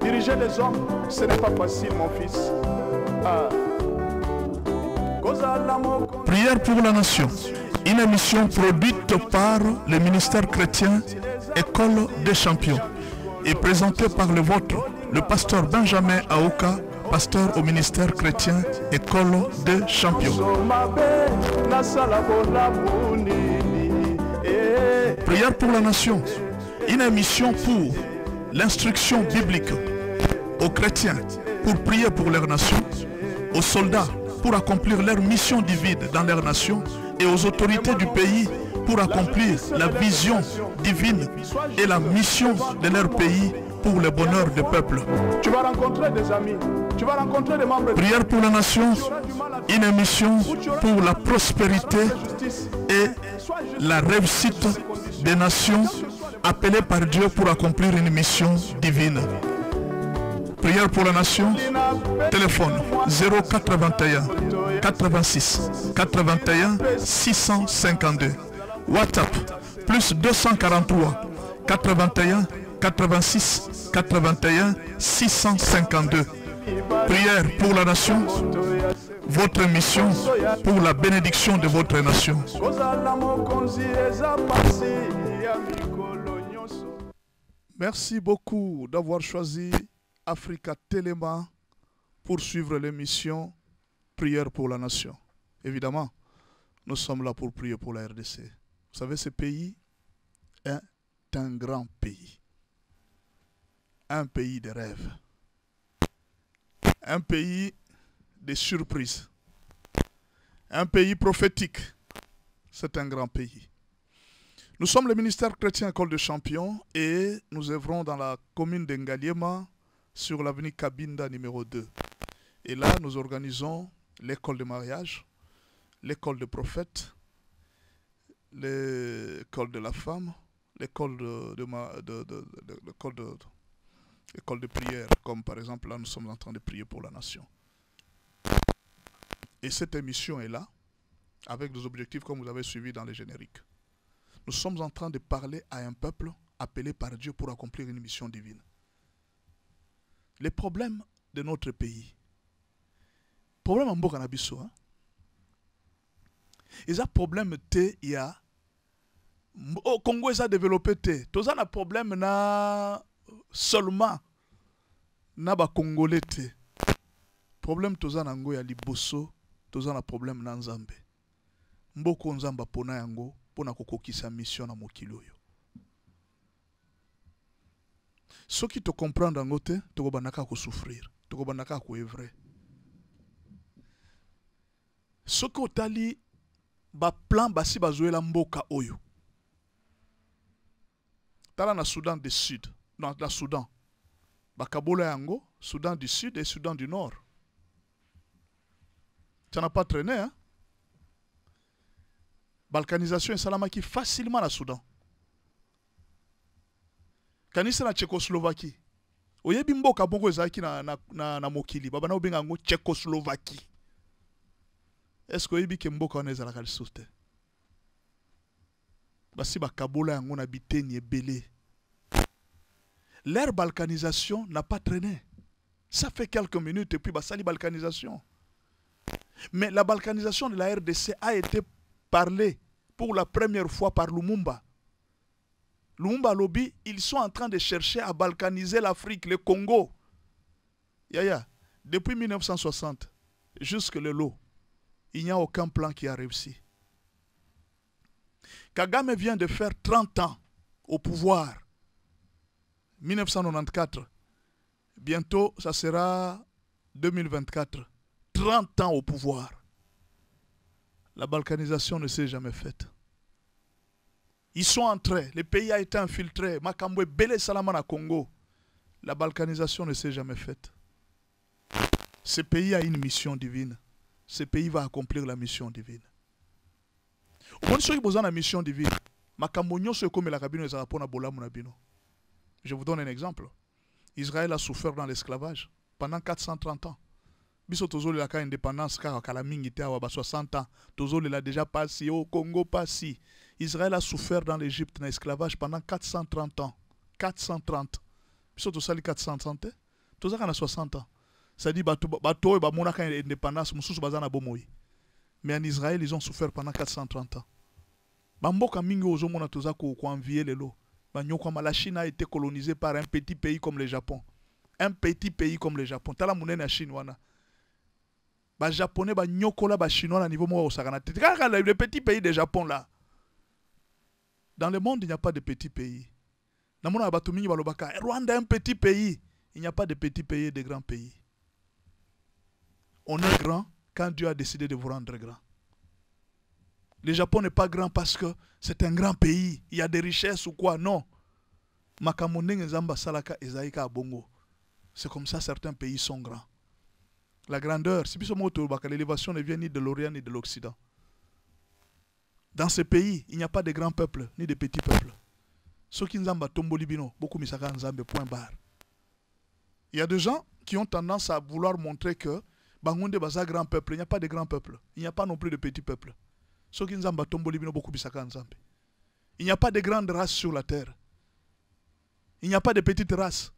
Diriger les hommes, ce n'est pas facile, mon fils. Ah. Prière pour la nation. Une émission produite par le ministère chrétien École des champions et présentée par le vôtre, le pasteur Benjamin Aouka, pasteur au ministère chrétien École des champions. Prière pour la nation. Une émission pour l'instruction biblique aux chrétiens pour prier pour leur nation, aux soldats pour accomplir leur mission divine dans leur nation et aux autorités du pays pour accomplir la vision divine et la mission de leur pays pour le bonheur du peuple. Tu vas rencontrer des amis, tu vas rencontrer des membres. Prière pour la nation, une émission pour la prospérité et la réussite des nations appelées par Dieu pour accomplir une mission divine. Prière pour la nation, téléphone 081 86 81 652. WhatsApp plus 243 81 86 81 652. Prière pour la nation, votre mission pour la bénédiction de votre nation. Merci beaucoup d'avoir choisi Africa Téléma pour suivre l'émission Prière pour la nation. Évidemment, nous sommes là pour prier pour la RDC. Vous savez, ce pays est un grand pays. Un pays de rêves. Un pays de surprises. Un pays prophétique. C'est un grand pays. Nous sommes le ministère chrétien École de champions et nous œuvrons dans la commune d'Engaliema sur l'avenue Kabinda numéro 2. Et là, nous organisons l'école de mariage, l'école de prophètes, l'école de la femme, l'école de prière, comme par exemple là, nous sommes en train de prier pour la nation. Et cette émission est là, avec des objectifs comme vous avez suivi dans les génériques. Nous sommes en train de parler à un peuple appelé par Dieu pour accomplir une mission divine. Les problèmes de notre pays, problème en Mboka Nabiso, ils ont problème il y a au Congo ils ont développé tous un problème na seulement na ba Congolais problème tous en Ango ya liboso tous un problème na Nzambe mboko Nzamba pona yango pona kokokisa mission na mokili oyo. Ce qui te comprend dans côté, tu vas souffrir, tu vas œuvrer. Ce que tu as dit, ba plan basi bazoué la mboka oyo. Tala na Soudan du Sud, non la Soudan. Ba Kabola yango, Soudan du Sud et Soudan du Nord. Tu n'as pas traîné, hein? Balkanisation et salamaki facilement la Soudan. Kanisa na Tchécoslovaquie. Oyebi mboka bongo ezaki na mokili. Baba na obenga ngo Tchécoslovaquie. Est-ce que oyebi ke mboka wana ezalaka lisusu te? Basi bakabola yango na biteni ebele. Leur balkanisation n'a pas traîné. Ça fait quelques minutes et puis basali balkanisation. Mais la balkanisation de la RDC a été parlée pour la première fois par Lumumba. Lumumba Lobby, ils sont en train de chercher à balkaniser l'Afrique, le Congo. Depuis 1960, jusque le lot, il n'y a aucun plan qui a réussi. Kagame vient de faire 30 ans au pouvoir. 1994. Bientôt, ça sera 2024. 30 ans au pouvoir. La balkanisation ne s'est jamais faite. Ils sont entrés, le pays a été infiltré. Makambwe Bele Salamana Congo. La balkanisation ne s'est jamais faite. Ce pays a une mission divine. Ce pays va accomplir la mission divine. Au moins, ceux qui ont besoin de la mission divine, je vous donne un exemple. Israël a souffert dans l'esclavage pendant 430 ans. Biso tozoli la indépendance car kala mingi te awa 60 ans. Tozoli la déjà passé au Congo passé. Israël a souffert dans l'Égypte dans l'esclavage pendant 430 ans. 430. Biso tosali 430. Tout ça, on a 60 ans. Ça dit, bateau et bamonaka indépendance, moussous bazana bomoyi. Mais en Israël, ils ont souffert pendant 430 ans. Bamboka mingi ozomona toza ko envier lelo. La Chine a été colonisée par un petit pays comme le Japon. Un petit pays comme le Japon. Tala munene chinois. Les Japonais, les Chinois, à niveau le petit pays du Japon là. Dans le monde, il n'y a pas de petit pays. Dans le monde, Rwanda est un petit pays. Il n'y a pas de petit pays et de grands pays. On est grand quand Dieu a décidé de vous rendre grand. Le Japon n'est pas grand parce que c'est un grand pays. Il y a des richesses ou quoi. Non. C'est comme ça certains pays sont grands. La grandeur, l'élévation ne vient ni de l'Orient ni de l'Occident. Dans ce pays, il n'y a pas de grands peuples ni de petits peuples. Ceux qui nzamba tombo libino, beaucoup misaka nzambe point barre. Il y a des gens qui ont tendance à vouloir montrer que Bangonde baza grand peuple, il n'y a pas de grands peuples. Il n'y a pas non plus de petits peuples. Ceux qui nzamba tombo libino beaucoup misaka nzambe. Il n'y a pas de grandes races sur la terre. Il n'y a pas de petites races.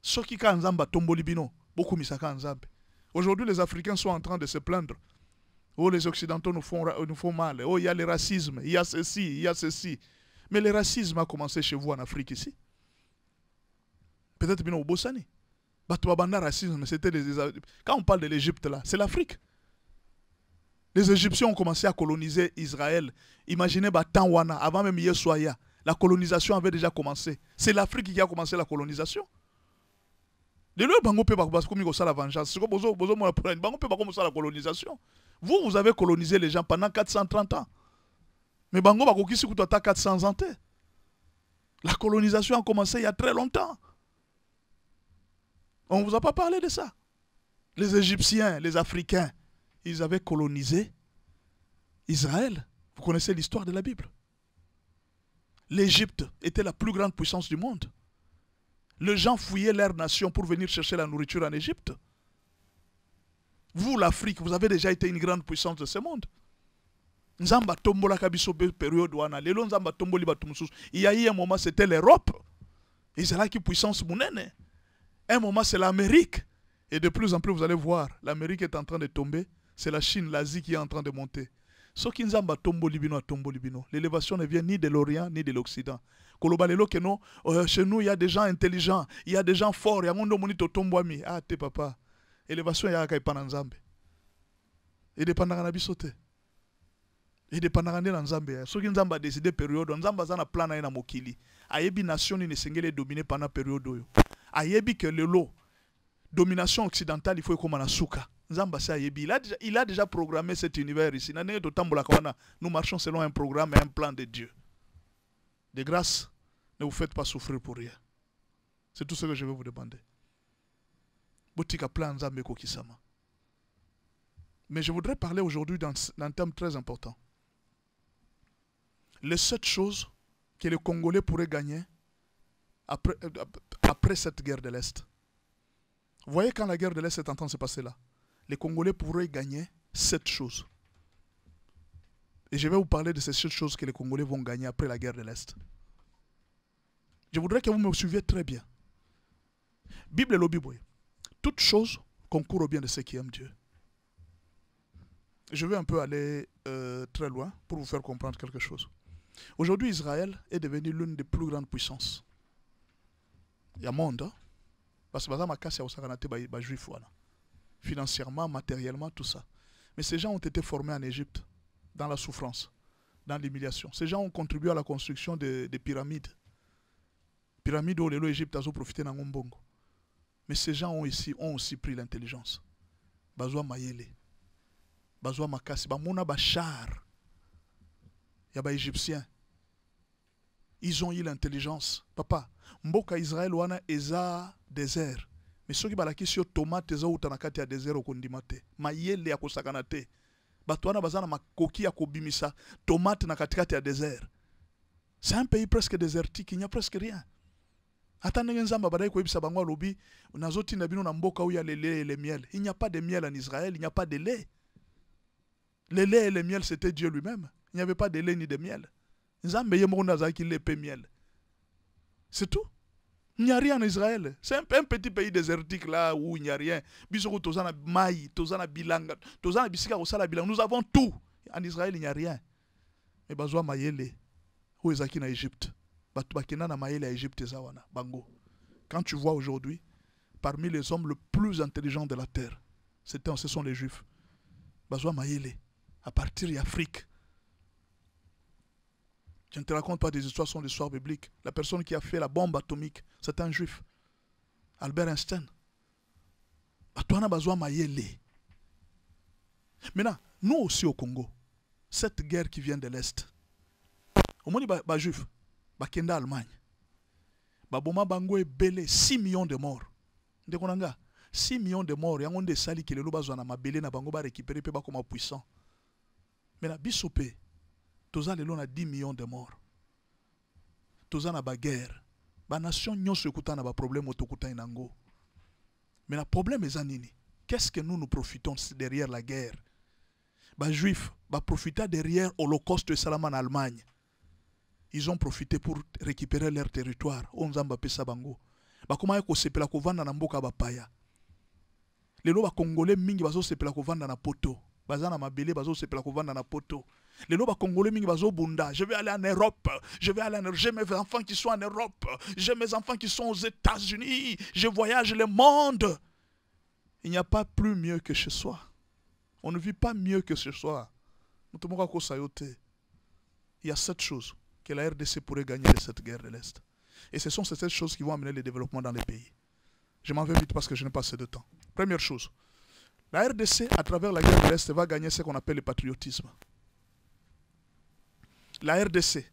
Ceux qui nzamba tombo libino beaucoup misaka nzambe. Aujourd'hui, les Africains sont en train de se plaindre. Oh, les Occidentaux nous font mal. Oh, il y a le racisme, il y a ceci, il y a ceci. Mais le racisme a commencé chez vous en Afrique ici. Peut-être bien au Bossani. Racisme, c'était quand on parle de l'Égypte là, c'est l'Afrique. Les Égyptiens ont commencé à coloniser Israël. Imaginez Batanwana, avant même Yessoya. La colonisation avait déjà commencé. C'est l'Afrique qui a commencé la colonisation. De l'eau, Bango peut pas comme ça la vengeance. Bango peut pas comme ça la colonisation. Vous avez colonisé les gens pendant 430 ans. Mais Bango va qui 400 ans. La colonisation a commencé il y a très longtemps. On ne vous a pas parlé de ça. Les Égyptiens, les Africains, ils avaient colonisé Israël. Vous connaissez l'histoire de la Bible. L'Égypte était la plus grande puissance du monde. Les gens fouillaient leur nation pour venir chercher la nourriture en Égypte. Vous, l'Afrique, vous avez déjà été une grande puissance de ce monde. Nzamba tombola kabiso période wana. Lelo nzamba tomboli batumsus. Il y a eu un moment, c'était l'Europe. Et c'est là qui puissance mounene. Un moment, c'est l'Amérique. Et de plus en plus, vous allez voir, l'Amérique est en train de tomber. C'est la Chine, l'Asie qui est en train de monter. Ce qui nzamba tomboli bino a tomboli bino. L'élévation ne vient ni de l'Orient ni de l'Occident. Chez nous, il y a des gens intelligents, il y a des gens forts, il y a des gens qui tombent. Ah, t'es papa. Élévation, il y a des gens qui Nzambe. Et des gens qui sont et des gens qui Nzambe. Ceux qui Nzambe a décidé période, Nzambe a un plan na mokili. Ayebi nation ni sengele dominé pendant période oyo. Ayebi que le lot domination occidentale il faut comme na souka. Nzambe sa ayebi. Il a déjà programmé cet univers ici. Nous marchons selon un programme et un plan de Dieu. De grâce, ne vous faites pas souffrir pour rien. C'est tout ce que je vais vous demander. Mais je voudrais parler aujourd'hui d'un thème très important. Les 7 choses que les Congolais pourraient gagner après cette guerre de l'Est. Vous voyez quand la guerre de l'Est est en train de se passer là, les Congolais pourraient gagner 7 choses. Et je vais vous parler de ces 7 choses que les Congolais vont gagner après la guerre de l'Est. Je voudrais que vous me suiviez très bien. Bible et le Bible. Toute chose concourt au bien de ceux qui aiment Dieu. Je vais un peu aller très loin pour vous faire comprendre quelque chose. Aujourd'hui, Israël est devenu l'une des plus grandes puissances. Il y a monde. Hein? Parce que les juifs, financièrement, matériellement, tout ça. Mais ces gens ont été formés en Égypte, dans la souffrance, dans l'humiliation. Ces gens ont contribué à la construction des pyramides. Pyramides où l'Égypte a profité dans Ngombongo. Mais ces gens ont aussi pris l'intelligence. Bazwa Mayele. Bazwa Makasi. Bamona Bachar. Il y a des Égyptiens. Ils ont eu l'intelligence. Papa, Mboka Israël wana eza désert. Mais ceux qui balaki sur tomate eza utanakati ya désert okondimate. Mayele ya kosakanate. Batwana bazana makoki ya kobimisa tomate na katikati ya désert. C'est un pays presque désertique, il n'y a presque rien. Attendez nzamba badayi koyebisa bango lobi nazoti na bino na mboka où il y a le lait et le miel. Il n'y a pas de miel en Israël, il n'y a pas de lait. Le lait et le miel c'était Dieu lui-même. Il n'y avait pas de lait ni de miel. Nzambe yemoko nazaki lait et miel. C'est tout. Il n'y a rien en Israël. C'est un petit pays désertique là où il n'y a rien. Tozana Maï, Tozana Bilanga, Tozana Bisika, Osala Bilanga. Nous avons tout. En Israël, il n'y a rien. Mais Bazoa Mayele, où est-ce qu'il y a Égypte? Bakina na Mayele à Égypte, Zawana, Bango. Quand tu vois aujourd'hui, parmi les hommes les plus intelligents de la terre, ce sont les Juifs. Bazoa Mayele, à partir d'Afrique. Je ne te raconte pas des histoires, ce sont des histoires bibliques. La personne qui a fait la bombe atomique, c'est un juif. Albert Einstein. Maintenant, nous aussi au Congo, cette guerre qui vient de l'Est, au moins, les juifs, les Kenda Allemagne, Baboma Bango est belé 6 millions de morts. 6 millions de morts, il y a des sali qui les lobazona ma belé na bango ba récupérer pe ba comme puissant. Maintenant, bisopé. Toza lelo na 10 millions de morts. Toza na ba guerre. Ba nation nyonso ekuta na ba problème otokuta inango. Mais le problème est nini. Qu'est-ce que nous profitons derrière la guerre? Ba juifs ba profita derrière l'Holocauste de Salama en Allemagne. Ils ont profité pour récupérer leur territoire. Onzamba pesa bango. Ba koma ko sepela ko vanda na mboka ba paya. Lelo ba congolais mingi bazo sepela ko vanda na poto. Bazana mabele bazo sepela ko vanda na poto. Les Loba Congolais mingi bazo bunda. Je vais aller en Europe. Je vais aller en Europe. J'ai mes enfants qui sont en Europe. J'ai mes enfants qui sont aux États-Unis. Je voyage le monde. Il n'y a pas plus mieux que chez soi. On ne vit pas mieux que chez soi. Il y a 7 choses que la RDC pourrait gagner de cette guerre de l'Est. Et ce sont ces 7 choses qui vont amener le développement dans les pays. Je m'en vais vite parce que je n'ai pas assez de temps. Première chose. La RDC, à travers la guerre de l'Est, va gagner ce qu'on appelle le patriotisme. La RDC,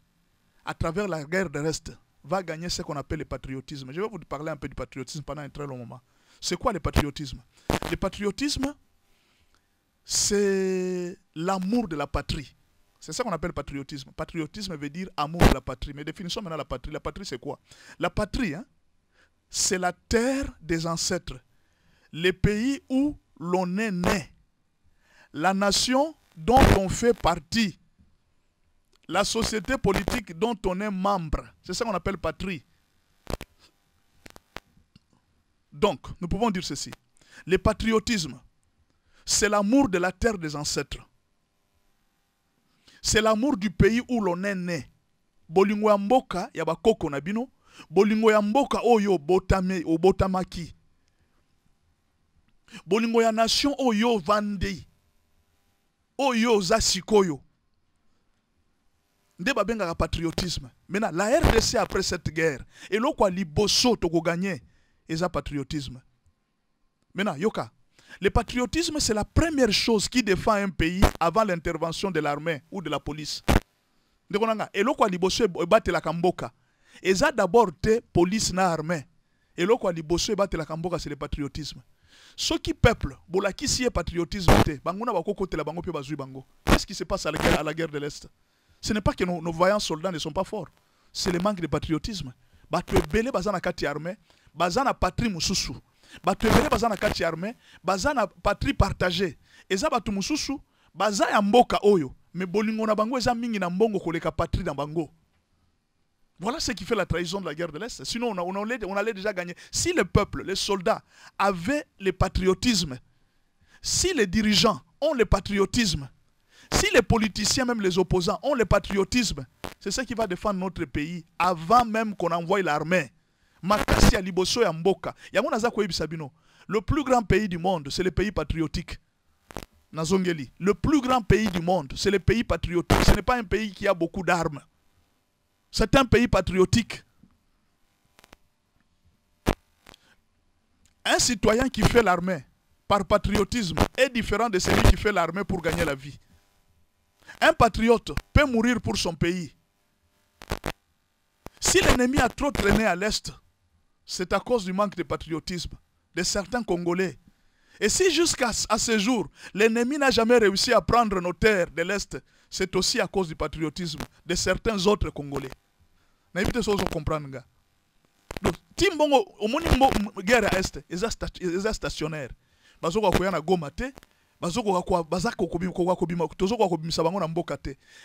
à travers la guerre de l'Est, va gagner ce qu'on appelle le patriotisme. Je vais vous parler un peu du patriotisme pendant un très long moment. C'est quoi le patriotisme? Le patriotisme, c'est l'amour de la patrie. C'est ça qu'on appelle patriotisme. Patriotisme veut dire amour de la patrie. Mais définissons maintenant la patrie. La patrie, c'est quoi? La patrie, hein, c'est la terre des ancêtres. Les pays où l'on est né. La nation dont on fait partie. La société politique dont on est membre. C'est ça qu'on appelle patrie. Donc, nous pouvons dire ceci. Le patriotisme, c'est l'amour de la terre des ancêtres. C'est l'amour du pays où l'on est né. Bolingo ya mboka ya bakoko na bino. Bolingo ya mboka oyo botame o botamaki. Bolingo ya nation oyo vandei. Oyo zasikoyo. Nde babenga patriotisme. Maintenant, la RDC après cette guerre, et là quoi liboso toko gagné, et ça patriotisme. Maintenant, yoka, le patriotisme c'est la première chose qui défend un pays avant l'intervention de l'armée ou de la police. Et là quoi liboso bate la kamboka, et ça d'abord te police na armée. Et là quoi liboso bate la kamboka c'est le patriotisme. Ceux qui peuplent, bola qui si est patriotisme te, bangona bakoko te la bango pe bazui bango. Qu'est-ce qui se passe à la guerre de l'Est? Ce n'est pas que nos vaillants soldats ne sont pas forts. C'est le manque de patriotisme. Batu ebele bazana kati armée, bazana patrie mususu. Batu ebele bazana kati armée, bazana patrie partagée. Eza batu mususu, bazaya mboka oyo. Mais bolingo na bango eza mingi na mbongo koleka patrie na bango. Voilà ce qui fait la trahison de la guerre de l'Est. Sinon, on allait déjà gagner. Si le peuple, les soldats, avaient le patriotisme, si les dirigeants ont le patriotisme, si les politiciens, même les opposants, ont le patriotisme, c'est ce qui va défendre notre pays avant même qu'on envoie l'armée. Makasi ya liboso ya mboka. Yango naza ko ebisabino. Le plus grand pays du monde, c'est le pays patriotique. Nazongeli. Le plus grand pays du monde, c'est le pays patriotique. Ce n'est pas un pays qui a beaucoup d'armes. C'est un pays patriotique. Un citoyen qui fait l'armée par patriotisme est différent de celui qui fait l'armée pour gagner la vie. Un patriote peut mourir pour son pays. Si l'ennemi a trop traîné à l'Est, c'est à cause du manque de patriotisme de certains Congolais. Et si jusqu'à ce jour, l'ennemi n'a jamais réussi à prendre nos terres de l'Est, c'est aussi à cause du patriotisme de certains autres Congolais. N'évitez ça, vous comprenez. Donc, Timbongo, au moins, guerre à Est, ils sont stationnaires. Bazoko koyana gomate.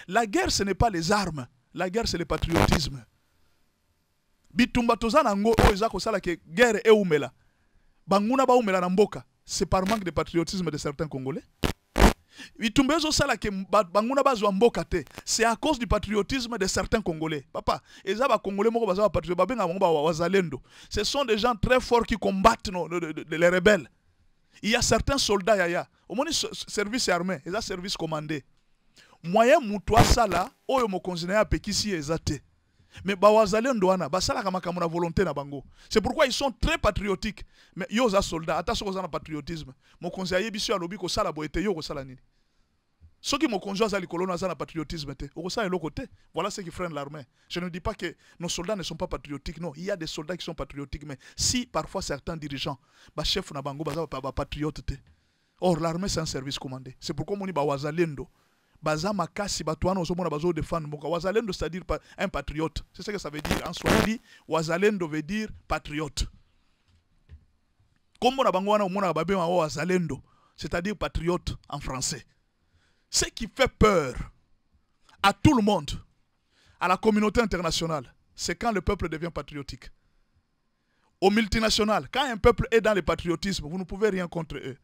La guerre, ce n'est pas les armes. La guerre, c'est le patriotisme. bitumba toza nango oyo eza kosala ke guerre eumela banguna baumela na mboka, c'est par manque de patriotisme de certains Congolais. Bitumba ezosala ke banguna bazwa mboka te, c'est à cause du patriotisme de certains Congolais. Papa, eza ba Congolais moko baza ba patriote babenga bango ba wazalendo. Ce sont des gens très forts qui combattent les rebelles. Il y a certains soldats yaya, au moins service armé, eza service commandé. Moyen mutua sala oyo mokonzi na ya pekisi ezate. Mais bawazalendo wana basala kama na volonté na bango. C'est pourquoi ils sont très patriotiques. Mais yo za soldat, attention aux patriotisme. Mokonzi ayebiso alobi ko sala boete yo ko sala nini. Soki mokonzi azali kolona za na patriotisme te, o sala eloko te. Voilà ce qui freine l'armée. Je ne dis pas que nos soldats ne sont pas patriotiques, non, il y a des soldats qui sont patriotiques, mais si parfois certains dirigeants, ba chef na bango baza ba patriote te. Or l'armée c'est un service commandé. C'est pourquoi moni bawazalendo baza makasi batouana osomona bazo défendre mboka. Wazalendo c'est-à-dire un patriote. C'est ce que ça veut dire en Swahili. Wazalendo veut dire patriote. Comme on a bangwana omona babe ma wazalendo, c'est-à-dire patriote en français. Ce qui fait peur à tout le monde, à la communauté internationale, c'est quand le peuple devient patriotique. Aux multinationales, quand un peuple est dans le patriotisme, vous ne pouvez rien contre eux.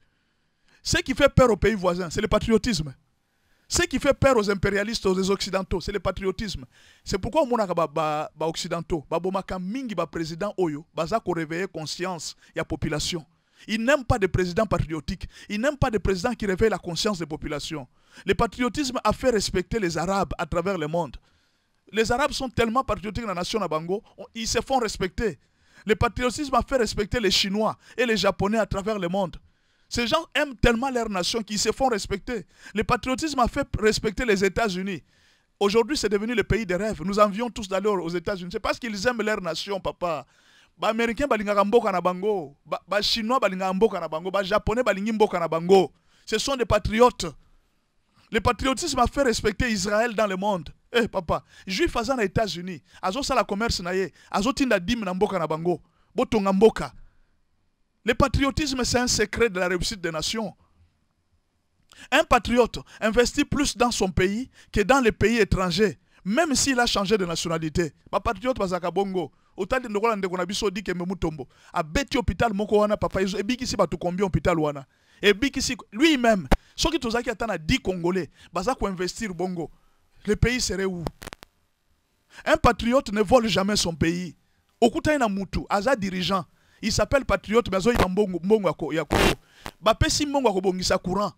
Ce qui fait peur aux pays voisins, c'est le patriotisme. Ce qui fait peur aux impérialistes, aux occidentaux, c'est le patriotisme. C'est pourquoi on a des occidentaux, mingi ba président oyo, baza ko réveiller conscience ya population. Ils n'aiment pas des présidents patriotiques. Ils n'aiment pas des présidents qui réveillent la conscience des populations. Le patriotisme a fait respecter les Arabes à travers le monde. Les Arabes sont tellement patriotiques dans la nation Nabango, ils se font respecter. Le patriotisme a fait respecter les Chinois et les Japonais à travers le monde. Ces gens aiment tellement leur nation qu'ils se font respecter. Le patriotisme a fait respecter les États-Unis. Aujourd'hui, c'est devenu le pays des rêves. Nous envions tous d'aller aux États-Unis. C'est parce qu'ils aiment leur nation, papa. Les Américains balingaka mboka na bango, les Chinois balingaka mboka na bango, les Japonais balingi mboka na bango. Ce sont des patriotes. Le patriotisme a fait respecter Israël dans le monde. Eh papa, juif aza na États-Unis, azo sala commerce na ye, azo tinda dim na mboka na bango, botonga mboka. Le patriotisme, c'est un secret de la réussite des nations. Un patriote investit plus dans son pays que dans les pays étrangers, même s'il a changé de nationalité. Ma patriote bazaka bongo. Autant de ndokola ndeko na biso di ke memutombo. A beti hôpital moko wana papa izo ebiki si batu combien hôpital wana. Ebiki si lui-même. Soki tozaki atana 10 Congolais, baza ko investir bongo. Le pays serait où? Un patriote ne vole jamais son pays. Okuta ina mutu, aza dirigeant. Il s'appelle patriote, mais il y a mbongo ya Congo. Bapesi mbongo ya kobongisa courant.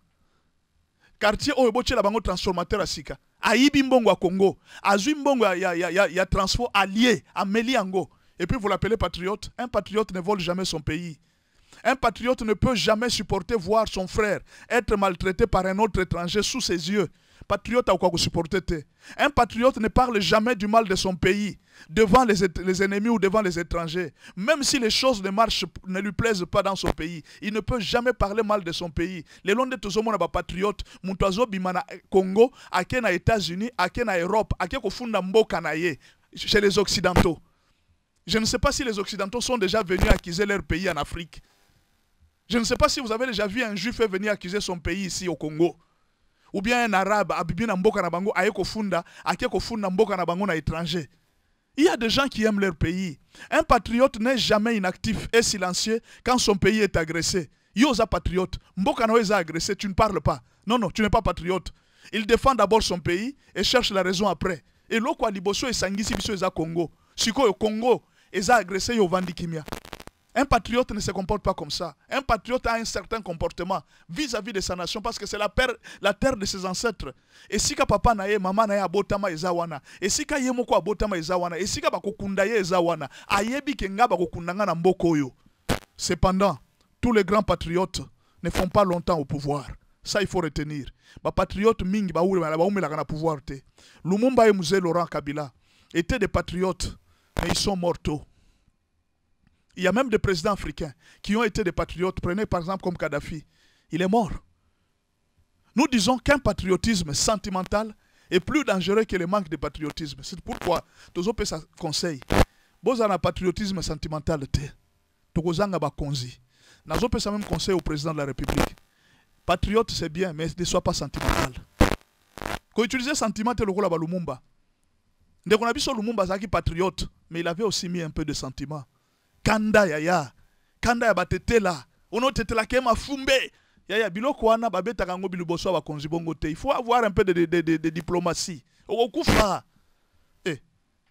Quartier oyo boche la bango transformateur à Sika. Aïbi mbongo à Congo. Azui mbongo ya transport allié, à Meliango. Et puis vous l'appelez patriote. Un patriote ne vole jamais son pays. Un patriote ne peut jamais supporter voir son frère être maltraité par un autre étranger sous ses yeux. Patriote a quoi supporter. Un patriote ne parle jamais du mal de son pays devant les ennemis ou devant les étrangers. Même si les choses ne lui plaisent pas dans son pays, il ne peut jamais parler mal de son pays. Les longs de tous les patriotes, Moutazo Bimana Congo, ake na États-Unis, ake na Europe, ake kofunda mboka na ye, chez les Occidentaux. Je ne sais pas si les Occidentaux sont déjà venus accuser leur pays en Afrique. Je ne sais pas si vous avez déjà vu un juif venir accuser son pays ici au Congo. Ou bien un arabe, abibina mboka na bango, aye kofunda, ake kofunda mboka na bango na étranger. Il y a des gens qui aiment leur pays. Un patriote n'est jamais inactif et silencieux quand son pays est agressé. Yoza patriote, mboka na weza agressé, tu ne parles pas. Non, non, tu n'es pas patriote. Il défend d'abord son pays et cherche la raison après. Et l'oko aliboso et sangisi biso eza Congo. Siko yo Congo, eza agressé yo vandi kimia. Un patriote ne se comporte pas comme ça. Un patriote a un certain comportement vis-à-vis de sa nation parce que c'est la terre de ses ancêtres. Et si ka papa na ye, maman na ye abotama ezawana. Et si ka ye moko abotama ezawana. Et si ka bakokunda ye ezawana. Ayebi kenga bakokundanga na mboko yo. Cependant, tous les grands patriotes ne font pas longtemps au pouvoir. Ça, il faut retenir. Les patriotes mingi baumela na pouvoir te. Lumumba et Mzee Laurent Kabila étaient des patriotes, mais ils sont mortaux. Il y a même des présidents africains qui ont été des patriotes. Prenez par exemple comme Kadhafi. Il est mort. Nous disons qu'un patriotisme sentimental est plus dangereux que le manque de patriotisme. C'est pourquoi tous les gens conseillent. Si vous avez un patriotisme sentimental, vous avez un konzi. Nous avons même conseil au président de la République. Patriote, c'est bien, mais ne sois pas sentimental. Quand vous utilisez sentiment, c'est le rôle de Lumumba. Dès qu'on a vu sur Lumumba, c'est patriote, mais il avait aussi mis un peu de sentiment. Kanda yaya, kanda ya batete là, ono tete la kema fumbe. Yaya biloko wana babeta kango biluboso wa konzibongo te. Il faut avoir un peu de diplomatie. Okokufa.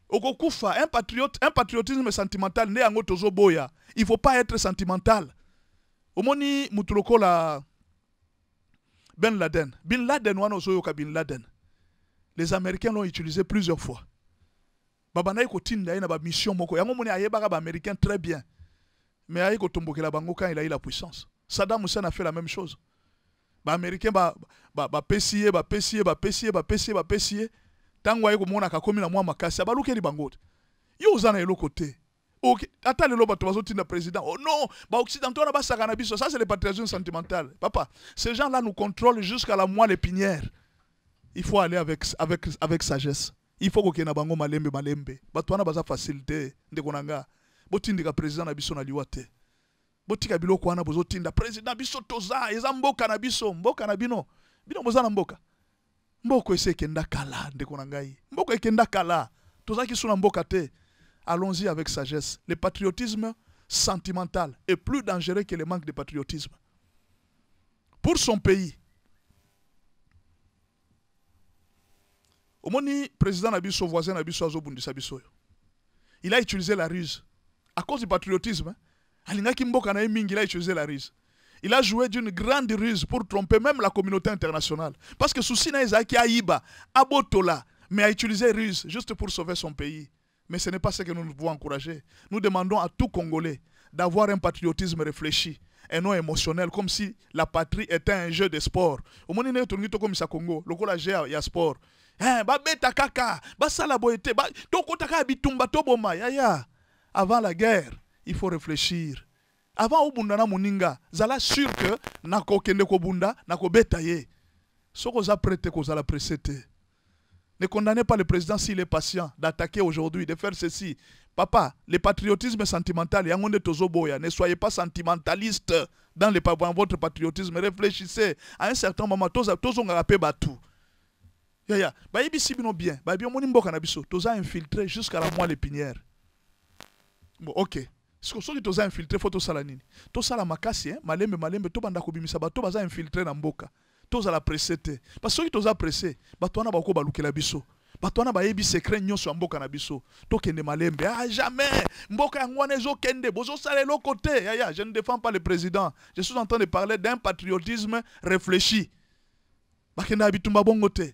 Okokufa, un patriotisme sentimental ne yango tozo boya. Il faut pas être sentimental. Omoni mutuloko la Ben Laden. Bin Laden wana ozoyoka Bin Laden. Les Américains l'ont utilisé plusieurs fois. Babana yiko tinda ina ba mission moko. Yango moni ayebaka ba américain très bien. Mais ayiko tombokela bango quand il a eu la puissance. Saddam Hussein a fait la même chose. Ba américain ba pesier. Tango ayeko mona kakomi na mwa makasi abaluke li bango. Yo uzana yelo côté. OK, ata lelo bato bazotinda président. Oh non, ba occidentaux na ba sakana biso, ça c'est le patriotisme sentimental. Papa, ces gens-là nous contrôlent jusqu'à la moelle épinière. Il faut aller avec sagesse. Il faut que na bango malembe. Bato wana baza facilité ndeko nanga. Botindika président na biso na liwate. Botika biloko wana bozotinda président biso toza, eza mboka na biso, mboka na bino. Bino boza na mboka. Mboko ese kenda kala ndeko na ngai. Mboko ekenda kala. Toza ki suna mboka te. Allons-y avec sagesse. Le patriotisme sentimental est plus dangereux que le manque de patriotisme. Pour son pays. Omoni président Nabiso, voisin Nabiso Azobundisa Biso. Il a utilisé la ruse. À cause du patriotisme, Alingaki Mboka na Mingi, il a utilisé la ruse. Il a joué d'une grande ruse pour tromper même la communauté internationale. Parce que Souci Naizaki Aïba, Abotola, mais a utilisé ruse juste pour sauver son pays. Mais ce n'est pas ce que nous devons encourager. Nous demandons à tout Congolais d'avoir un patriotisme réfléchi et non émotionnel, comme si la patrie était un jeu de sport. Au moment où nous comme ça Congo, le Congo il y a sport. Beta kaka, basala boete, toko taka bitumba toboma, yaya. Avant la guerre, il faut réfléchir. Avant Obundana Moninga, zala sûr que nako kende ko bunda, nako betaye. Soko za prêté ko zala presete. Ne condamnez pas le président s'il est patient d'attaquer aujourd'hui, de faire ceci. Papa, le patriotisme sentimental, ne soyez pas sentimentaliste dans votre patriotisme. Réfléchissez. À un certain moment, tous on a rappelé tout. Yaya, ba yebi sibino bien. Ba yebi omoni mboka na biso, toza infiltré jusqu'à la moelle épinière. Bon, OK. Ce que toza infiltré faut to sala nini. To sala makasi, malembe to banda ko bimisa ba to baza infiltré na mboka. Toza la pressé te. Parce que toza pressé, bato wana bako balukela biso. Bato wana ba yebi secret nyonso ya mboka na biso. To kende malembe. Ah jamais. Mboka yango ezo kende, bozo sala lo côté. Yaya, je ne défends pas le président. Je suis en train de parler d'un patriotisme réfléchi. Bakenda bitumba bongo te.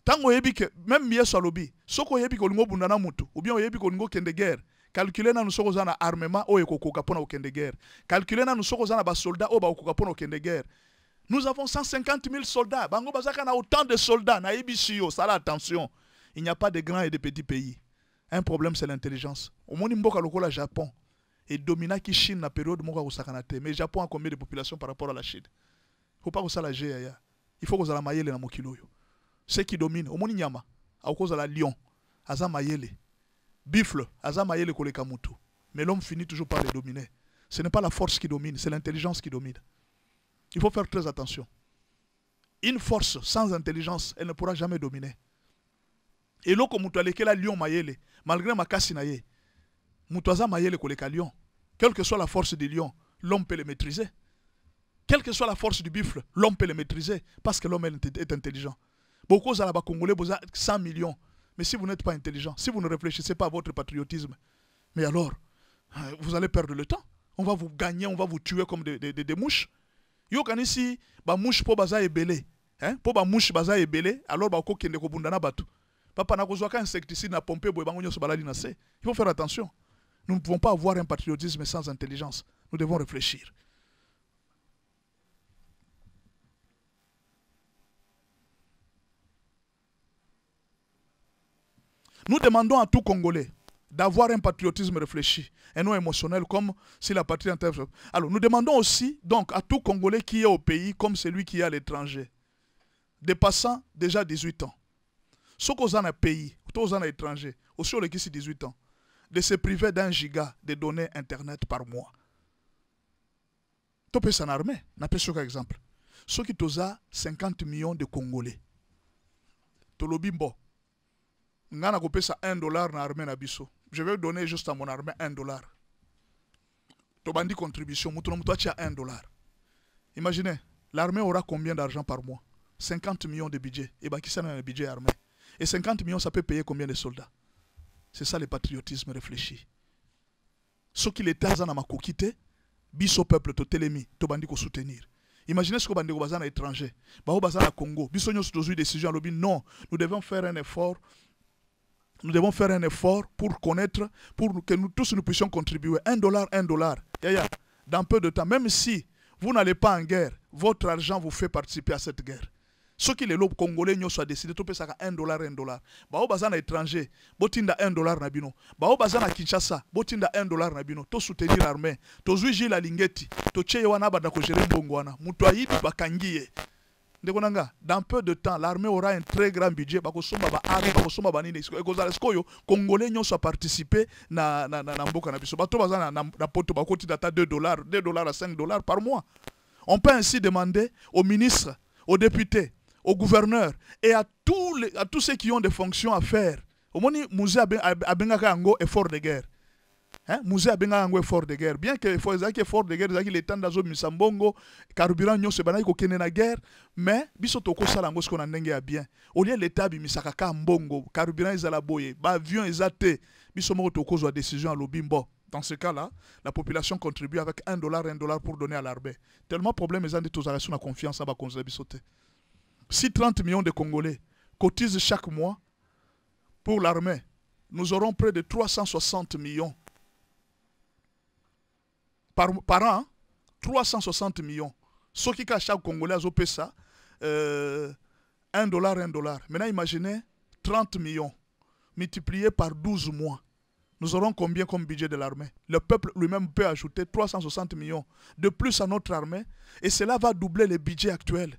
Tango yebi que même miye salobi, soko yebi ko lingo bundana mutu, ou bien yebi ko lingo kende guerre. Calculer na nous soko zana armement o ekokoka pona o kende guerre. Calculer na nous soko zana ba soldats o ba okoka pona o kende guerre. Nous avons 150 000 soldats. Bango bazaka na autant de soldats na ebisio, ça attention. Il n'y a pas de grands et de petits pays. Un problème c'est l'intelligence. Au monde mboka lokola Japon et domina ki Chine na période moka ko sakanate, mais Japon a combien de population par rapport à la Chine? Faut pas que ça la ya. Il faut que ça la mayele na mokilo yo. Ceux qui dominent, au monde nyama, à cause de la lion, aza mayele. Bifle, aza mayele koleka mutu. Mais l'homme finit toujours par les dominer. Ce n'est pas la force qui domine, c'est l'intelligence qui domine. Il faut faire très attention. Une force sans intelligence, elle ne pourra jamais dominer. Et là, comme la lion mayele, malgré ma casse naye, mutwaza mayele koleka lion. Quelle que soit la force du lion, l'homme peut le maîtriser. Quelle que soit la force du buffle, l'homme peut le maîtriser parce que l'homme est intelligent. Beaucoup de Congolais, vous avez 100 millions. Mais si vous n'êtes pas intelligent, si vous ne réfléchissez pas à votre patriotisme, mais alors, vous allez perdre le temps. On va vous gagner, on va vous tuer comme des mouches. Yo kanisi ba mouche po baza ebele, hein? Po ba mouche baza ebele, alors ba ko kende ko bundana batu. Papa na kozwaka insecticide na pomper boy bango nyoso balali na se. Il faut faire attention. Nous ne pouvons pas avoir un patriotisme sans intelligence. Nous devons réfléchir. Nous demandons à tout Congolais d'avoir un patriotisme réfléchi et non émotionnel comme si la patrie était... Alors, nous demandons aussi donc à tout Congolais qui est au pays comme celui qui est à l'étranger, dépassant déjà 18 ans. Ceux qui sont dans un pays, tous dans l'étranger, aussi les qui sont 18 ans, de se priver d'1 giga de données Internet par mois. Tu peux s'en armer. On appelle ça exemple. Ceux qui ont 50 millions de Congolais. Tolobimbo. ngana kopesa $1 na armée na biso. Je vais donner juste à mon armée $1. Tobandi contribution, mutuno mutu atia $1. Imaginez, l'armée aura combien d'argent par mois? 50 millions de budget. Et bah qui ça dans le budget armé? Et 50 millions, ça peut payer combien de soldats? C'est ça le patriotisme réfléchi. Ce qui l'État a makokite, biso peuple to telemi, to bandi ko soutenir. Imaginez ce que bandi ko bazana étranger, bao bazana Congo, biso nyos tozu décision lobi non, nous devons faire un effort. Nous devons faire un effort pour connaître, pour que nous tous nous puissions contribuer. $1. Yaya, dans peu de temps, même si vous n'allez pas en guerre, votre argent vous fait participer à cette guerre. Ce qui les lobes congolais n'ont soit décidé de payer $1. Bao bazana étranger, botinda $1 na bino. Bao bazana Kinshasa, botinda $1 na bino. To soutenir l'armée, to zuiji la lingeti, to cheye wana bada ko gérer mbongo wana. Mutu ayibi bakangiye. Dans peu de temps, l'armée aura un très grand budget. Congolais n'ont pas participé na mboka na biso. Bato bazana na poto bakoti data $2, $2 à $5 par mois. On peut ainsi demander aux ministres, aux députés, aux gouverneurs et à tous ceux qui ont des fonctions à faire. Au moins, Mouzé a benga effort de guerre. Mouzé a benga effort de guerre. Bien que effort de guerre, il est temps d'azo misambongo, carburant nyo se banay ko kene na guerre, mais biso toko sala ngo sko na ndenge ya bien. Au lieu l'état bi misaka ka mbongo, carburant ezala boye, ba avion ezate, biso mo toko zo décision à lobimbo. Dans ce cas-là, la population contribue avec $1 pour donner à l'armée. Tellement problème ils ont dit tous à la confiance à ba konza bisote. Si 30 millions de Congolais cotisent chaque mois pour l'armée, nous aurons près de 360 millions. Par an, 360 millions. Ce qui à chaque Congolais a payé ça, $1. Maintenant, imaginez 30 millions multipliés par 12 mois. Nous aurons combien comme budget de l'armée? Le peuple lui-même peut ajouter 360 millions de plus à notre armée et cela va doubler les budgets actuels.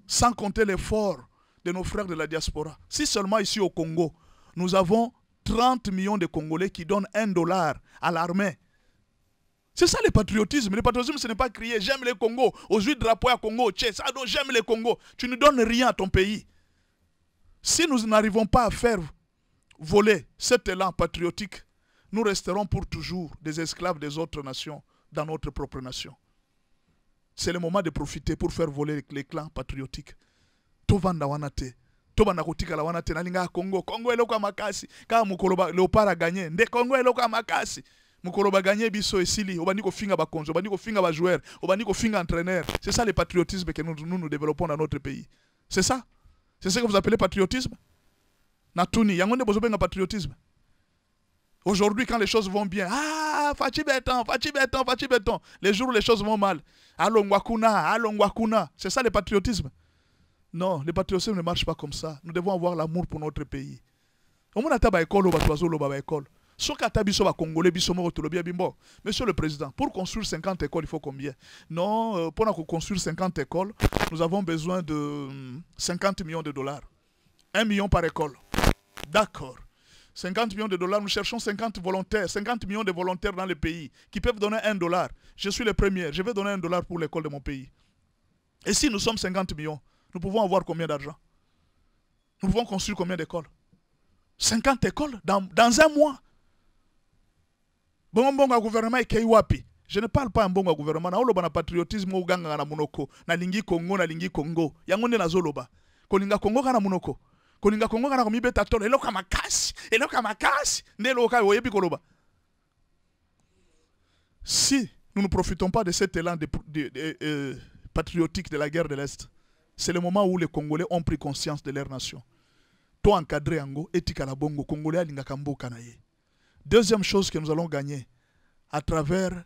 Sans compter l'effort de nos frères de la diaspora. Si seulement ici au Congo, nous avons 30 millions de Congolais qui donnent $1 à l'armée. C'est ça le patriotisme. Le patriotisme, ce n'est pas crier j'aime le Congo, aujourd'hui drapeau à Congo, ça donc j'aime le Congo. Tu ne donnes rien à ton pays. Si nous n'arrivons pas à faire voler cet élan patriotique, nous resterons pour toujours des esclaves des autres nations dans notre propre nation. C'est le moment de profiter pour faire voler les clans patriotiques. Tovanda wanate. Tobanda kotika la wanate nalinga Congo. Congo eloko makasi. Ka mukoloba Léopard a gagné. Nde Congo eloko makasi. Mukoloba gagné biso esili. Obandi ko finga ba konzo, obandi ko finga ba joueur, obandi ko finga entraîneur. C'est ça le patriotisme que nous développons dans notre pays. C'est ça. C'est ce que vous appelez patriotisme. Natuni, yangonde bozobenga patriotisme. Aujourd'hui, quand les choses vont bien, Fachi Béton. Les jours où les choses vont mal, allons c'est ça le patriotisme. Non, le patriotisme ne marche pas comme ça. Nous devons avoir l'amour pour notre pays. Monsieur le Président, pour construire 50 écoles, il faut combien? Non, pour construire 50 écoles, nous avons besoin de $50 millions. $1 million par école. D'accord. $50 millions, nous cherchons 50 volontaires, 50 millions de volontaires dans le pays qui peuvent donner $1. Je suis le premier, je vais donner $1 pour l'école de mon pays. Et si nous sommes 50 millions, nous pouvons avoir combien d'argent? Nous pouvons construire combien d'écoles? 50 écoles dans un mois. Bon gouvernement est Keiwapi. Je ne parle pas un bon gouvernement. Na oloba na patriotisme ou ganga na monoko. Na lingi Congo. Yangonde na zoloba. Kolinga Congo kana monoko. Kolinga Congo kana komibe tatolo. Eloka makasi. Neloka oyebi koloba. Si nous ne profitons pas de cet élan patriotique de la guerre de l'Est, c'est le moment où les Congolais ont pris conscience de leur nation. Toi encadré Ango, etika la bongo, Congolais alinga kambo kanaye. Deuxième chose que nous allons gagner à travers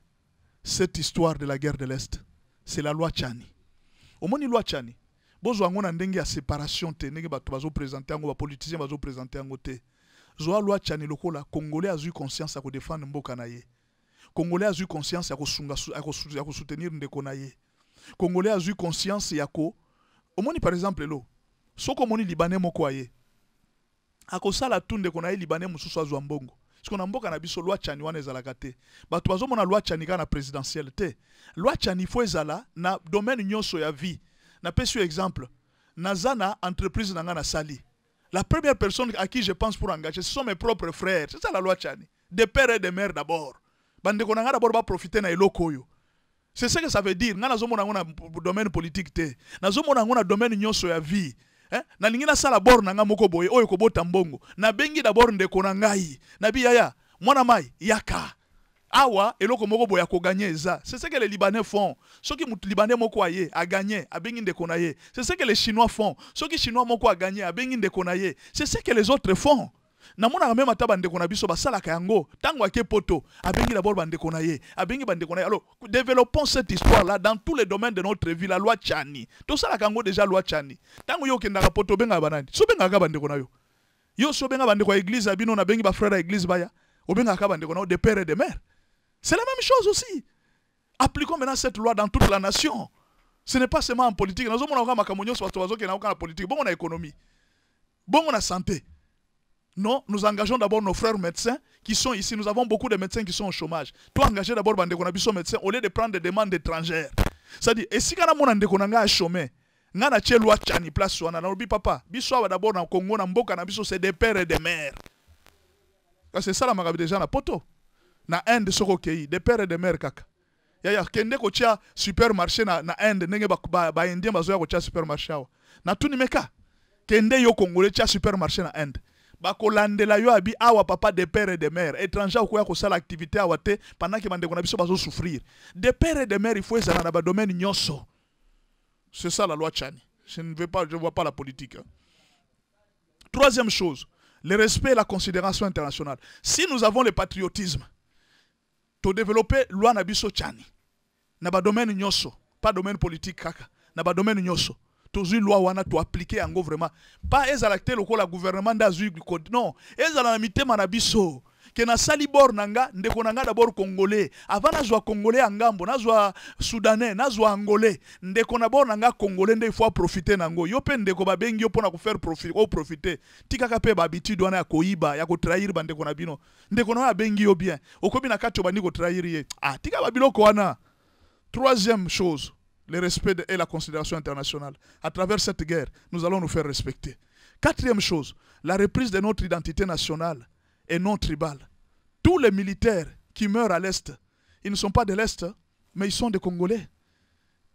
cette histoire de la guerre de l'Est, c'est la loi Tchani. Au moins, la loi Tchani, si on a une séparation, si on a présenté les politiciens, si on a présenté la loi Tchani, les Congolais ont eu conscience de défendre Mbokanaye. Les Congolais ont eu conscience de soutenir Ndekonaye. Les Congolais ont eu conscience de au moins, par exemple, ce que les Libanais ont fait, c'est la tour de Konaye Libanais mususu azwa mbongo. Parce qu'on a mboka na biso loi Tchani wana ezalaka te. Bato bazomona loi Tchani na présidentielle te. Loi Tchani fo ezala na domaine nyonso ya vie. Na pesu exemple. Nazana entreprise nanga na sali. La première personne à qui je pense pour engager, ce sont mes propres frères. C'est ça la loi Tchani. Des pères et des mères d'abord. Bande konanga d'abord va profiter na elokoyo. C'est ce que ça veut dire. Nga nazo mona ngona domaine politique te. Nazo mona ngona domaine nyonso ya vie. Na lingina sala bor nanga moko boye oyo kobota mbongo. Na bengi d'abord ndeko na ngai. Na bi yaya mwana mai yaka. Awa eloko moko boya ko gagner ça. C'est ce que les Libanais font. Ceux qui mutu Libanais moko aye a gagné a bengi ndeko na ye. C'est ce que les Chinois font. Ceux qui Chinois moko a gagné a bengi ndeko na ye. C'est ce que les autres font. Na mona même ataba ndeko na biso basala kayango tango ake poto abengi d'abord bandeko na ye abengi bandeko na ye. Alors développons cette histoire là dans tous les domaines de notre vie. La loi Tchani to sala kango déjà loi Tchani tango yo kendaka poto benga banani so benga ka bandeko na yo yo so benga bandeko ya église abino na bengi ba frère ya église baya obenga ka bandeko na de père et de mère. C'est la même chose aussi. Appliquons maintenant cette loi dans toute la nation. Ce n'est pas seulement en politique. Nous avons makamonyo sur la politique. Bon, on a économie. Bon, on a santé. Non, nous engageons d'abord nos frères médecins qui sont ici. Nous avons beaucoup de médecins qui sont au chômage. Toi, engagez d'abord les médecins au lieu de prendre des demandes étrangères. C'est-à-dire, et si on a un chômage, on a une loi Tchani place, on a dit papa, d'abord dans le Congo, c'est des pères et des mères. C'est ça la magabe déjà na poto. Na Inde soko kei des pères et des mères kaka. Ya kende ko tia supermarché na Inde nenge ba indien bazoya ko tia supermarché awa. Na tuni meka kende yo congolais tia supermarché na Inde. Ba ko landela yo abi awa papa des pères et des mères. Étranger ko ya ko sala activité awa te pendant que bande ko na biso bazo souffrir. Des pères et des mères il faut ça na ba domaine nyonso. C'est ça la loi Tchani. Je ne vois pas la politique. Troisième chose, le respect et la considération internationale. Si nous avons le patriotisme, to développer loi na biso Tchani na ba domaine nyonso, pas domaine politique kaka, na ba domaine nyonso to zui loi wana to appliquer yango vraiment pas ezalacté lokola gouvernement da zui code non ezala na mitema na biso ke na sali bor nanga ndeko nanga d'abord congolais avant na zwa congolais angambo na zwa soudanais na zwa angolais ndeko na bor nanga congolais nde il faut profiter nango yo pe ndeko ba bengi yo pona ko faire profiter tikaka pe ba habitude wana ya koiba ya ko trahir ba ndeko na bino ndeko na bengi yo bien okobi na kati obandi ko trahir ye tika ba biloko wana. Troisième chose, le respect et la considération internationale. À travers cette guerre, nous allons nous faire respecter. Quatrième chose, la reprise de notre identité nationale et non tribale. Tous les militaires qui meurent à l'Est, ils ne sont pas de l'Est, mais ils sont des Congolais.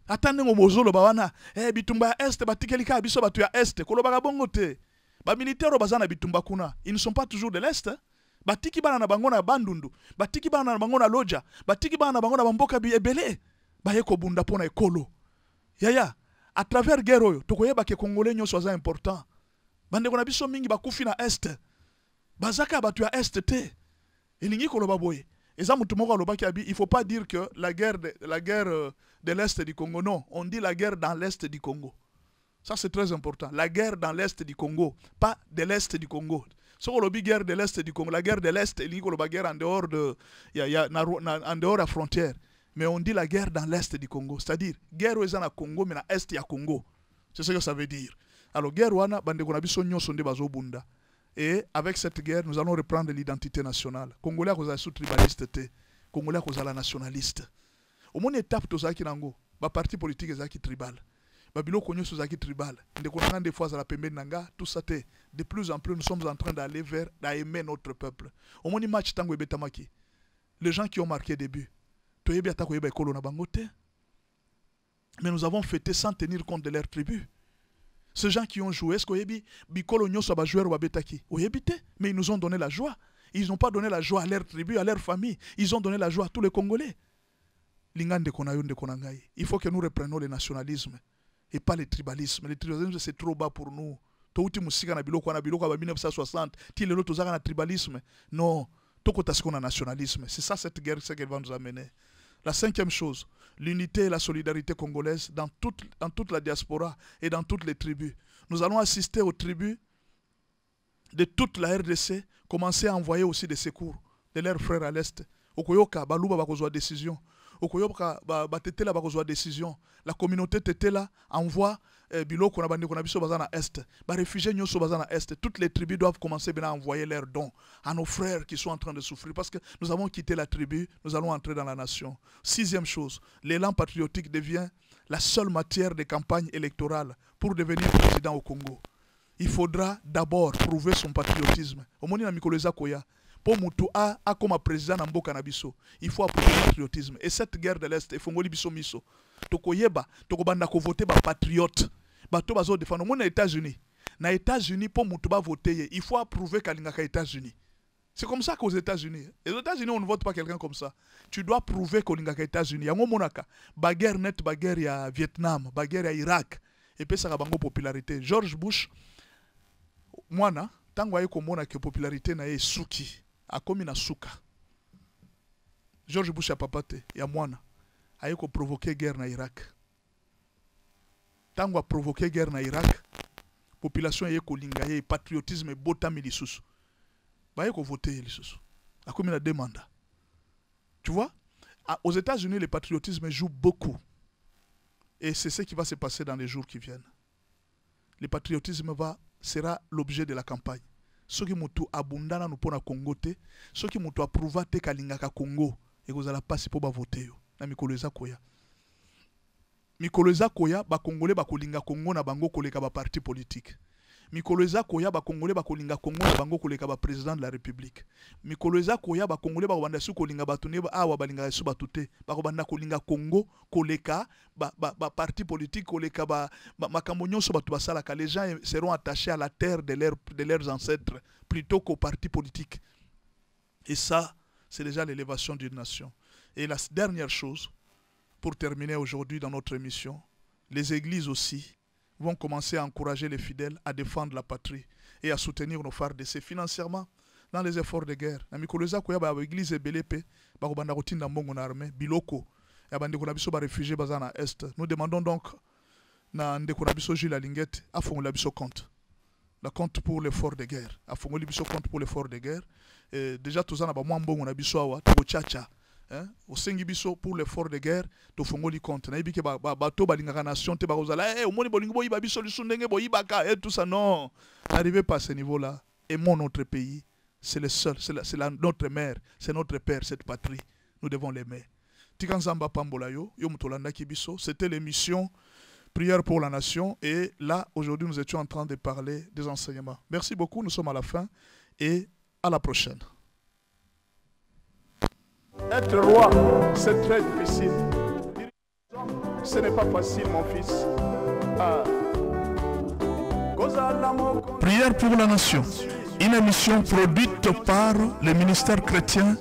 Attendez au mozolo bawana, bitumba Est, batikelika biso batu ya Est, koloba bongo te. Ba militaires bazana bitumba kuna, ils ne sont pas toujours de l'Est. Batiki bana na bango na Bandundu, batiki bana na bango na Loja, batiki bana na bango na Bamboka bi ebele. Bayeko bunda pona ekolo. Yaya, à travers guerre oyo, tokoyeba ke Congolais nyonso aza important. Bande kona biso mingi bakufi na Est. Bazaka batu ya Est te. Elingi koloba boye. Eza mutu moko alobaki abi, il faut pas dire que la guerre de l'Est du Congo. Non, on dit la guerre dans l'Est du Congo. Ça c'est très important. La guerre dans l'Est du Congo, pas de l'Est du Congo. Si on dit guerre de l'Est du Congo, la guerre de l'Est, il y a la guerre en dehors de en dehors de la frontière. Mais on dit la guerre dans l'Est du Congo. C'est-à-dire, guerre au Congo, mais dans l'Est du Congo. C'est ce que ça veut dire. Alors, guerre wana bande konabi sonyo sonde bazo bunda. Et avec cette guerre, nous allons reprendre l'identité nationale. Congolais à cause tribaliste te. Congolais à cause la nationaliste. Au moins étape to zaki nango, ba parti politique zaki tribal. Ba bilo konyo so zaki tribal. Ndeko nanga des fois à la pembe nanga, tout ça te. De plus en plus, nous sommes en train d'aller vers d'aimer notre peuple. Au moins match tango betamaki. Les gens qui ont marqué des buts. Mais nous avons fêté sans tenir compte de leur tribu. Ces gens qui ont joué, est-ce que Bikolo Nyoso ba joueur ou betaki? Mais ils nous ont donné la joie. Ils n'ont pas donné la joie à leur tribu, à leur famille. Ils ont donné la joie à tous les Congolais. Il faut que nous reprenions le nationalisme et pas le tribalisme. Le tribalisme, c'est trop bas pour nous. Touti musika na biloko na 1960, ti lelo tozaka na tribalisme. Non, tokota na nationalisme. C'est ça cette guerre qu'elle va nous amener. La cinquième chose, l'unité et la solidarité congolaise dans toute la diaspora et dans toutes les tribus. Nous allons assister aux tribus de toute la RDC, commencer à envoyer aussi des secours de leurs frères à l'Est. Okoyoka, Baluba bakozwa décision. Okoyoka, Batetela bakozwa décision. La communauté Tetela envoie biloko na bande konabiso bazana Est. Ba réfugiés nyoso bazana Est. Toutes les tribus doivent commencer à envoyer leurs dons à nos frères qui sont en train de souffrir parce que nous avons quitté la tribu, nous allons entrer dans la nation. Sixième chose, l'élan patriotique devient la seule matière de campagne électorale pour devenir président au Congo. il faudra d'abord prouver son patriotisme. Au moment où koya, pour mutu a comme président na mboka na biso, il faut prouver le patriotisme. Et cette guerre de l'Est, il faut ngoli biso miso. Tokoyeba, tokobanda ko voter ba patriote. Bato bazo défendre mon États-Unis. Na États-Unis pour mutu ba voter, il faut prouver kalinga ka États-Unis. C'est comme ça qu'aux États-Unis. Et aux États-Unis, on ne vote pas quelqu'un comme ça. Tu dois prouver qu'aux États-Unis. Yango monaka, baguerre net, baguerre ya Vietnam, baguerre ya Irak. Et puis ça a bango popularité. George Bush, mwana, tango aye komona que popularité na ye suki, a komi na suka. George Bush a papate, ya mwana, aye ko provoquer guerre na Irak. Tango a provoquer guerre na Irak, population ye ko linga ye patriotisme botami lisusu. Bah, il faut voter les choses. La commune demande. Tu vois, aux États-Unis, le patriotisme joue beaucoup. Et c'est ce qui va se passer dans les jours qui viennent. Le patriotisme sera l'objet de la campagne. Ceux qui m'ont abondana nous pour Congo, ceux qui m'ont approuvé te kalingaka Congo, et vous allez passer pour voter. Na mikoleza koya. Mikoleza koya, ba Congolais ba kolinga Congo na bango koleka ba parti politique. Mikoleza koya ba Congolais ba kolinga Congo na bango koleka ba président de la République. Mikoleza koya ba Congolais ba banda su kolinga batune ba awa balinga su batute ba banda kolinga Congo koleka ba parti politique koleka ba makambo nyonso batu basala ka les gens seront attachés à la terre de leurs ancêtres plutôt qu'au parti politique. Et ça, c'est déjà l'élévation d'une nation. Et la dernière chose pour terminer aujourd'hui dans notre émission, les églises aussi vont commencer à encourager les fidèles à défendre la patrie et à soutenir nos FARDC financièrement dans les efforts de guerre. Na mikoleza ko ya ba église ebelepe ba ko banda kotinda mbongo na armée biloko ya bande ko na biso ba réfugiés bazana est. Nous demandons donc na ndeko na biso Jules Alingete afongola biso compte. La compte pour l'effort de guerre. Afongoli biso compte pour l'effort de guerre. Déjà tozana ba mwa mbongo na biso awa to chacha. Au sengi biso pour l'effort de guerre to fongoli compte na ibike bato balingaka nation te bakozala omoni bolingo boyiba biso lisundenge boyibaka tout ça non, n'arrivez pas à ce niveau là. Aimons notre pays, c'est le seul, c'est notre mère, c'est notre père, cette patrie, nous devons l'aimer. Tikanzamba pambola yo mutolanda kibiso, c'était l'émission Prière pour la nation et là aujourd'hui nous étions en train de parler des enseignements. Merci beaucoup, nous sommes à la fin et à la prochaine. Être roi, c'est très difficile. Ce n'est pas facile, mon fils. Prière pour la nation. Une émission produite par le ministère chrétien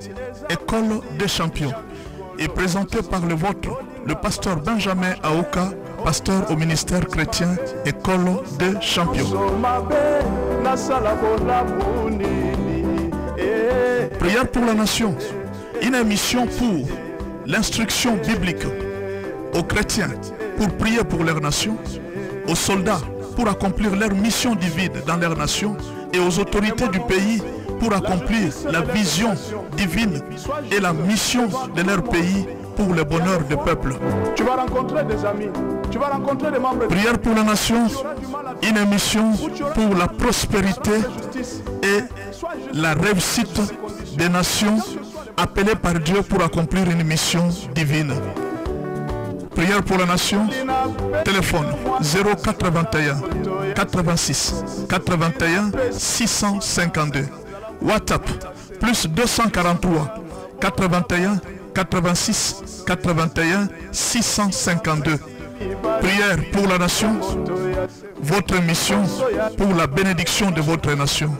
École des champions et présentée par le vôtre, le pasteur Benjamin Aouka, pasteur au ministère chrétien École des champions. Prière pour la nation. Une émission pour l'instruction biblique, aux chrétiens pour prier pour leur nation, aux soldats pour accomplir leur mission divine dans leur nation et aux autorités du pays pour accomplir la vision divine et la mission de leur pays pour le bonheur du peuple. Tu vas rencontrer des amis, tu vas rencontrer des membres. Prière pour la nation, une émission pour la prospérité et la réussite des nations appelés par Dieu pour accomplir une mission divine. Prière pour la nation, téléphone 081 86 81 652. WhatsApp plus 243 81 86 81 652. Prière pour la nation, votre mission pour la bénédiction de votre nation.